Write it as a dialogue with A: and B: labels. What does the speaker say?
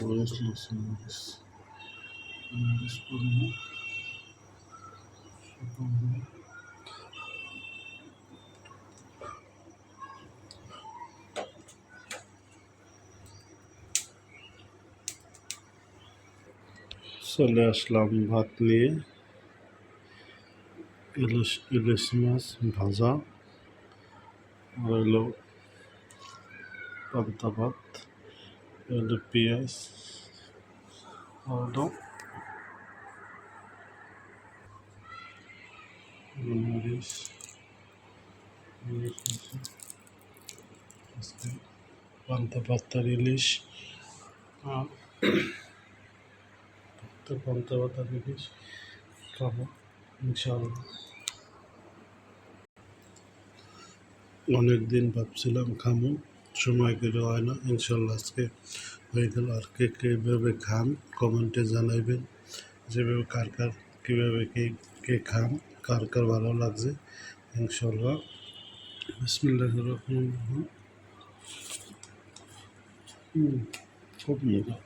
A: মরিচ লসুন মরিচ মরিচ করবো চলে আসলাম ভাত নিয়ে। ইলিশ মাছ ভাজা হলো পান্তা ভাত, হলো পেঁয়াজ, হলো মরিচ আজকে পান্তা ভাত আর ইলিশ পান্তা ভাত আর ইলিশ খাবো ইনশাআল্লাহ। অনেকদিন ভাবছিলাম খামো, সময় করে হয় না, ইনশাল্লাহ আজকে হয়ে গেল। আর কে কীভাবে খান কমেন্টে জানাইবেন, যেভাবে কার কীভাবে কে খান, কার ভালো লাগছে ইনশাল্লাহ। বিসমিল্লাহির রহমানির রহিম। খুব মজা।